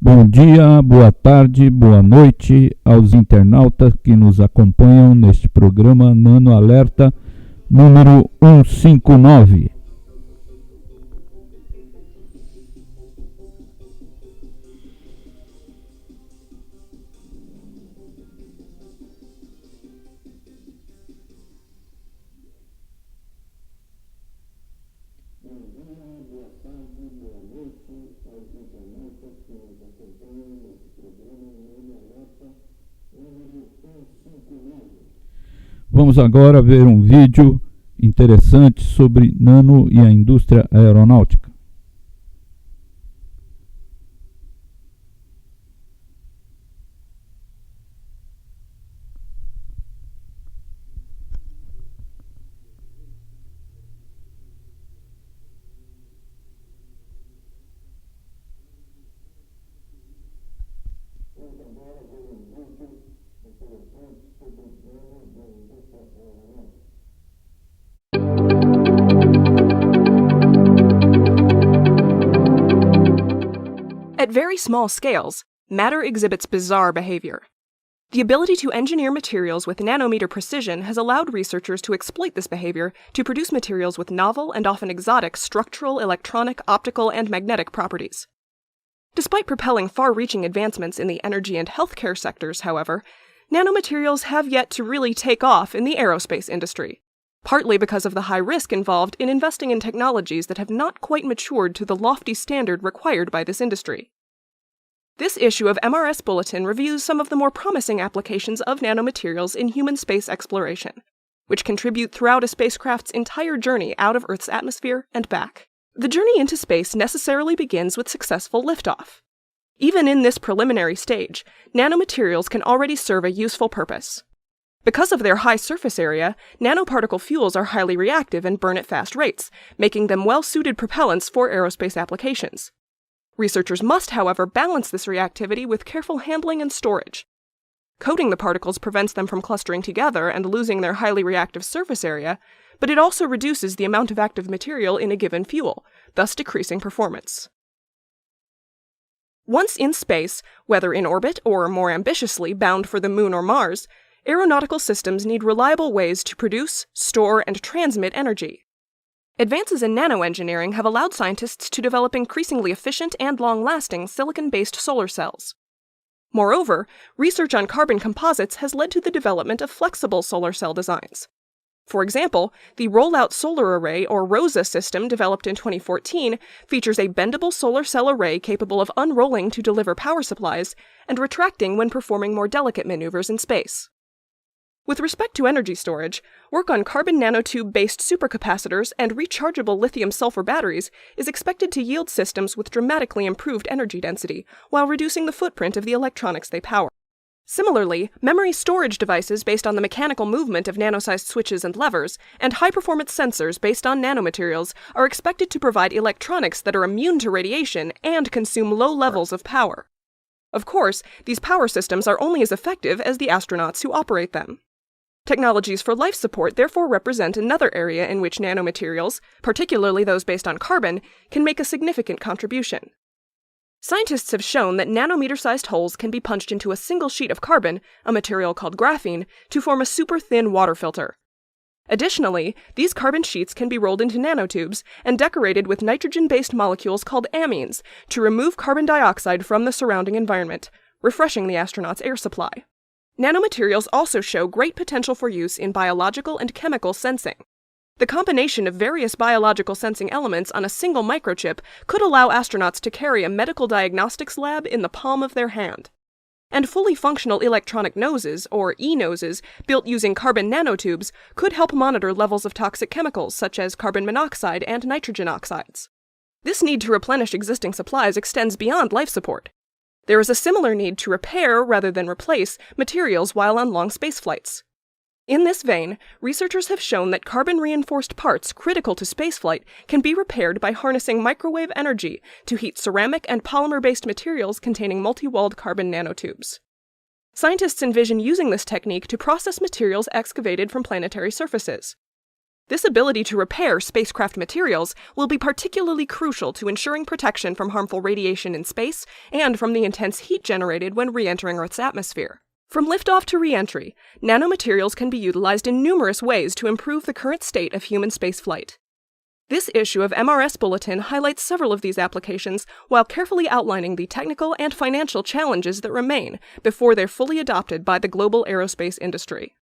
Bom dia, boa tarde, boa noite aos internautas que nos acompanham neste programa Nano Alerta número 159. Vamos agora ver um vídeo interessante sobre nano e a indústria aeronáutica. At very small scales, matter exhibits bizarre behavior. The ability to engineer materials with nanometer precision has allowed researchers to exploit this behavior to produce materials with novel and often exotic structural, electronic, optical, and magnetic properties. Despite propelling far-reaching advancements in the energy and healthcare sectors, however, nanomaterials have yet to really take off in the aerospace industry, partly because of the high risk involved in investing in technologies that have not quite matured to the lofty standard required by this industry. This issue of MRS Bulletin reviews some of the more promising applications of nanomaterials in human space exploration, which contribute throughout a spacecraft's entire journey out of Earth's atmosphere and back. The journey into space necessarily begins with successful liftoff. Even in this preliminary stage, nanomaterials can already serve a useful purpose. Because of their high surface area, nanoparticle fuels are highly reactive and burn at fast rates, making them well-suited propellants for aerospace applications. Researchers must, however, balance this reactivity with careful handling and storage. Coating the particles prevents them from clustering together and losing their highly reactive surface area, but it also reduces the amount of active material in a given fuel, thus decreasing performance. Once in space, whether in orbit or, more ambitiously, bound for the Moon or Mars, aeronautical systems need reliable ways to produce, store, and transmit energy. Advances in nanoengineering have allowed scientists to develop increasingly efficient and long-lasting silicon-based solar cells. Moreover, research on carbon composites has led to the development of flexible solar cell designs. For example, the Rollout Solar Array, or ROSA system developed in 2014 features a bendable solar cell array capable of unrolling to deliver power supplies and retracting when performing more delicate maneuvers in space. With respect to energy storage, work on carbon nanotube-based supercapacitors and rechargeable lithium-sulfur batteries is expected to yield systems with dramatically improved energy density while reducing the footprint of the electronics they power. Similarly, memory storage devices based on the mechanical movement of nano-sized switches and levers, and high-performance sensors based on nanomaterials are expected to provide electronics that are immune to radiation and consume low levels of power. Of course, these power systems are only as effective as the astronauts who operate them. Technologies for life support therefore represent another area in which nanomaterials, particularly those based on carbon, can make a significant contribution. Scientists have shown that nanometer-sized holes can be punched into a single sheet of carbon, a material called graphene, to form a super-thin water filter. Additionally, these carbon sheets can be rolled into nanotubes and decorated with nitrogen-based molecules called amines to remove carbon dioxide from the surrounding environment, refreshing the astronaut's air supply. Nanomaterials also show great potential for use in biological and chemical sensing. The combination of various biological sensing elements on a single microchip could allow astronauts to carry a medical diagnostics lab in the palm of their hand. And fully functional electronic noses, or e-noses, built using carbon nanotubes could help monitor levels of toxic chemicals such as carbon monoxide and nitrogen oxides. This need to replenish existing supplies extends beyond life support. There is a similar need to repair, rather than replace, materials while on long space flights. In this vein, researchers have shown that carbon-reinforced parts critical to spaceflight can be repaired by harnessing microwave energy to heat ceramic and polymer-based materials containing multi-walled carbon nanotubes. Scientists envision using this technique to process materials excavated from planetary surfaces. This ability to repair spacecraft materials will be particularly crucial to ensuring protection from harmful radiation in space and from the intense heat generated when re-entering Earth's atmosphere. From liftoff to re-entry, nanomaterials can be utilized in numerous ways to improve the current state of human spaceflight. This issue of MRS Bulletin highlights several of these applications while carefully outlining the technical and financial challenges that remain before they're fully adopted by the global aerospace industry.